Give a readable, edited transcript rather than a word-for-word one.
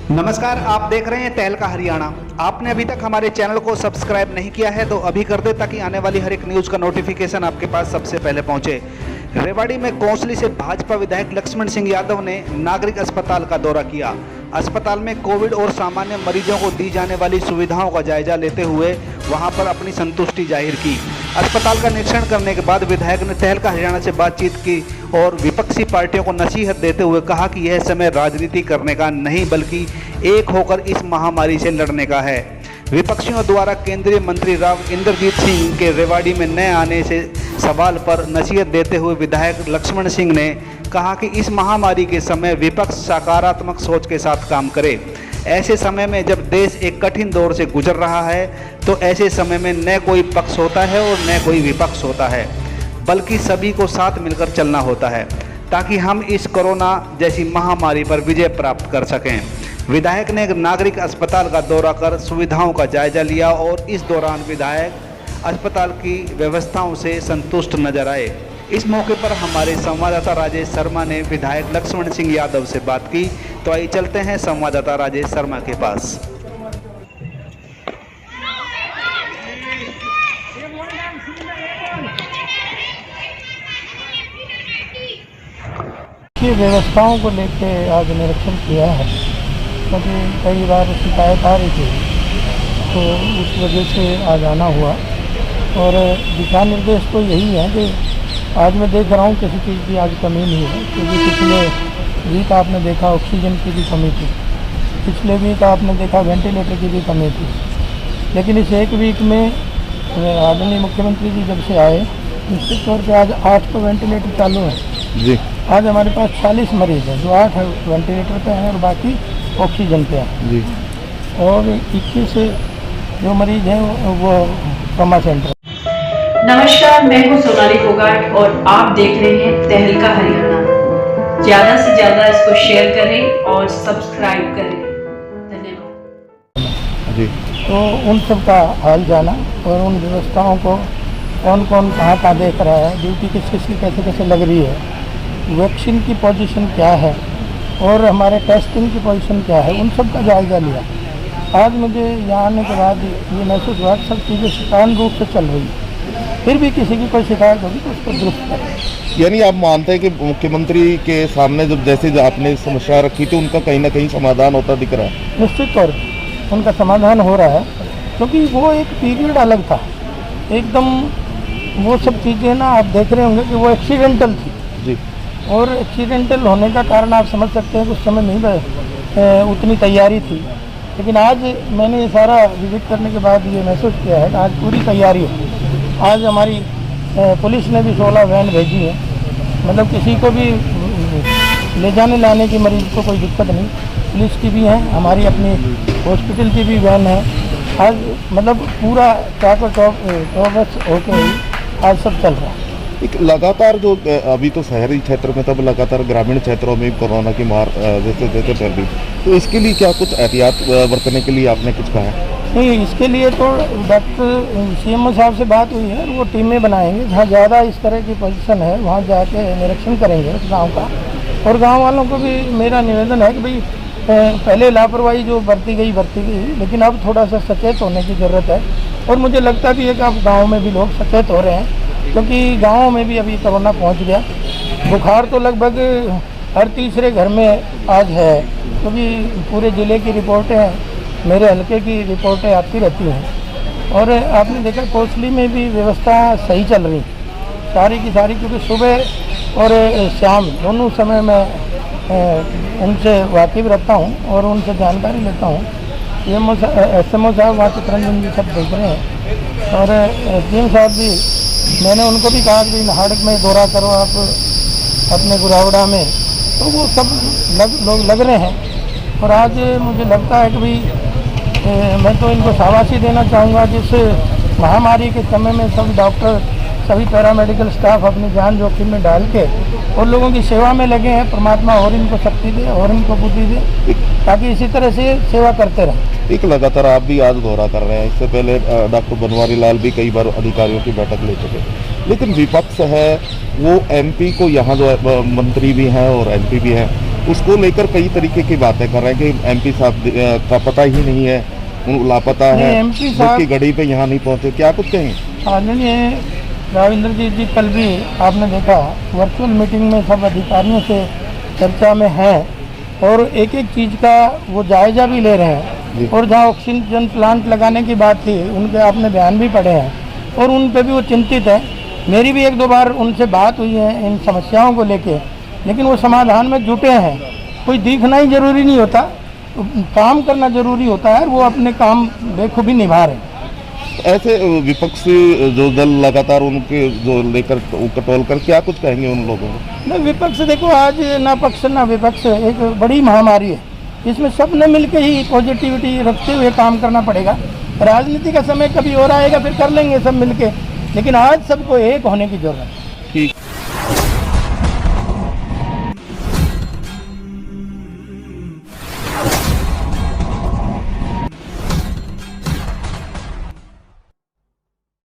नमस्कार, आप देख रहे हैं तहलका हरियाणा। आपने अभी तक हमारे चैनल को सब्सक्राइब नहीं किया है तो अभी कर दे, ताकि आने वाली हर एक न्यूज़ का नोटिफिकेशन आपके पास सबसे पहले पहुंचे। रेवाड़ी में कोसली से भाजपा विधायक लक्ष्मण सिंह यादव ने नागरिक अस्पताल का दौरा किया। अस्पताल में कोविड और सामान्य मरीजों को दी जाने वाली सुविधाओं का जायजा लेते हुए वहां पर अपनी संतुष्टि जाहिर की। अस्पताल का निरीक्षण करने के बाद विधायक ने तहलका हरियाणा से बातचीत की और विपक्षी पार्टियों को नसीहत देते हुए कहा कि यह समय राजनीति करने का नहीं, बल्कि एक होकर इस महामारी से लड़ने का है। विपक्षियों द्वारा केंद्रीय मंत्री राव इंद्रजीत सिंह के रेवाड़ी में न आने से सवाल पर नसीहत देते हुए विधायक लक्ष्मण सिंह ने कहा कि इस महामारी के समय विपक्ष सकारात्मक सोच के साथ काम करे। ऐसे समय में जब देश एक कठिन दौर से गुजर रहा है तो ऐसे समय में न कोई पक्ष होता है और न कोई विपक्ष होता है, बल्कि सभी को साथ मिलकर चलना होता है ताकि हम इस कोरोना जैसी महामारी पर विजय प्राप्त कर सकें। विधायक ने नागरिक अस्पताल का दौरा कर सुविधाओं का जायजा लिया और इस दौरान विधायक अस्पताल की व्यवस्थाओं से संतुष्ट नजर आए। इस मौके पर हमारे संवाददाता राजेश शर्मा ने विधायक लक्ष्मण सिंह यादव से बात की। तो आइए चलते हैं संवाददाता राजेश शर्मा के पास। की व्यवस्थाओं को लेके आज निरीक्षण किया है, क्योंकि कई बार शिकायत आ रही थी तो उस वजह से आज आना हुआ। और दिशा निर्देश तो यही है कि आज मैं देख रहा हूँ किसी चीज़ की आज कमी नहीं है, क्योंकि पिछले वीक आपने देखा ऑक्सीजन की भी कमी थी, पिछले वीक आपने देखा वेंटिलेटर की भी कमी थी। लेकिन इस एक वीक में आदरणीय मुख्यमंत्री जी जब से आए, निश्चित तौर पर आज 8 तो वेंटिलेटर चालू हैं जी। आज हमारे पास 40 मरीज हैं जो 8 वेंटिलेटर पे हैं और बाकी ऑक्सीजन पे हैं जी। और 21 जो मरीज हैं वो ट्रॉमा सेंटर। नमस्कार, मैं हूं सोनाली फोगाट और आप देख रहे हैं तहलका हरियाणा। ज़्यादा से ज़्यादा इसको शेयर करें और सब्सक्राइब करें। धन्यवाद जी। तो उन सब का हाल जाना और उन व्यवस्थाओं को कौन कौन कहाँ देख रहा है, ड्यूटी किस किस की कैसे कैसे लग रही है, वैक्सीन की पोजीशन क्या है और हमारे टेस्टिंग की पोजीशन क्या है, उन सब का जायज़ा लिया। आज मुझे यहाँ आने के बाद ये महसूस हुआ कि सब चीज़ें सुचारू रूप से चल रही है। फिर भी किसी की कोई शिकायत होगी तो उसको दुरुस्त करें। यानी आप मानते हैं कि मुख्यमंत्री के सामने जैसे आपने समस्या रखी थी उनका कहीं ना कहीं समाधान होता दिख रहा है? निश्चित तौर पर उनका समाधान हो रहा है, क्योंकि वो एक पीरियड अलग था एकदम। वो सब चीज़ें ना आप देख रहे होंगे कि वो एक्सीडेंटल थी जी। और एक्सीडेंटल होने का कारण आप समझ सकते हैं कि उस समय नहीं उतनी तैयारी थी। लेकिन आज मैंने ये सारा विजिट करने के बाद ये महसूस किया है कि आज पूरी तैयारी है। आज हमारी पुलिस ने भी 16 वैन भेजी है, मतलब किसी को भी ले जाने लाने की मरीज को कोई दिक्कत नहीं। पुलिस की भी है, हमारी अपनी हॉस्पिटल की भी वैन है। आज मतलब पूरा चौबस होकर आज सब चल रहा है। एक लगातार जो अभी तो शहरी क्षेत्र में तब लगातार ग्रामीण क्षेत्रों में कोरोना की मार जैसे जैसे फैल रही, तो इसके लिए क्या कुछ एहतियात बरतने के लिए आपने कुछ कहा? नहीं, इसके लिए तो डॉक्टर सीएमओ साहब से बात हुई है, वो टीमें बनाएंगे जहाँ ज़्यादा इस तरह की पोजीशन है वहाँ जाके निरीक्षण करेंगे उस गाँव का। और गाँव वालों को भी मेरा निवेदन है कि भाई पहले लापरवाही जो बरती गई, लेकिन अब थोड़ा सा सचेत होने की ज़रूरत है। और मुझे लगता भी है कि अब गाँव में भी लोग सचेत हो रहे हैं, क्योंकि गाँव में भी अभी कोरोना पहुँच गया। बुखार तो लगभग हर तीसरे घर में आज है, क्योंकि पूरे ज़िले की रिपोर्टें हैं, मेरे हल्के की रिपोर्टें आती रहती हैं। और आपने देखा कोसली में भी व्यवस्था सही चल रही सारी की सारी, क्योंकि सुबह और शाम दोनों समय मैं उनसे वाकिफ़ रहता हूँ और उनसे जानकारी लेता हूँ। SMO साहब वहाँ चित्रंजन जी सब देख रहे हैं और SDM साहब भी, मैंने उनको भी कहा कि हाड़क में दौरा करो आप अपने गुरावड़ा में, तो वो सब लोग लग रहे हैं। और आज मुझे लगता है कि भाई मैं तो इनको शाबाशी देना चाहूँगा, जिस महामारी के समय में सब डॉक्टर, सभी पैरामेडिकल स्टाफ अपनी जान जोखिम में डाल के और लोगों की सेवा में लगे हैं। परमात्मा और इनको शक्ति दे और इनको बुद्धि दे, ताकि इसी तरह से सेवा करते रहें। एक लगातार आप भी आज दौरा कर रहे हैं, इससे पहले डॉक्टर बनवारी लाल भी कई बार अधिकारियों की बैठक ले चुके, लेकिन विपक्ष है वो MP को यहाँ जो मंत्री भी हैं और MP भी हैं उसको लेकर कई तरीके की बातें कर रहे हैं कि एमपी साहब का पता ही नहीं है, उन लापता है, नहीं, MP साहब की घड़ी पे यहाँ नहीं पहुँचे, क्या कुछ कहें? आदरणीय राविंद्र जी कल भी आपने देखा वर्चुअल मीटिंग में सब अधिकारियों से चर्चा में हैं और एक एक चीज़ का वो जायजा भी ले रहे जी। हैं। और जहाँ ऑक्सीजन प्लांट लगाने की बात थी उनके आपने बयान भी पढ़े हैं और उन पे भी वो चिंतित है। मेरी भी एक दो बार उनसे बात हुई है इन समस्याओं को लेके, लेकिन वो समाधान में जुटे हैं। कोई दिखना ही जरूरी नहीं होता, काम करना जरूरी होता है, वो अपने काम बेखूबी निभा रहे हैं। ऐसे विपक्ष जो दल लगातार उनके जो लेकर कटोल कर क्या कुछ कहेंगे उन लोगों को? नहीं, विपक्ष देखो आज ना पक्ष ना विपक्ष एक बड़ी महामारी है, इसमें सब ने मिलकर ही पॉजिटिविटी रखते हुए काम करना पड़ेगा। राजनीति का समय कभी और आएगा फिर कर लेंगे सब मिलके, लेकिन आज सबको एक होने की जरूरत है।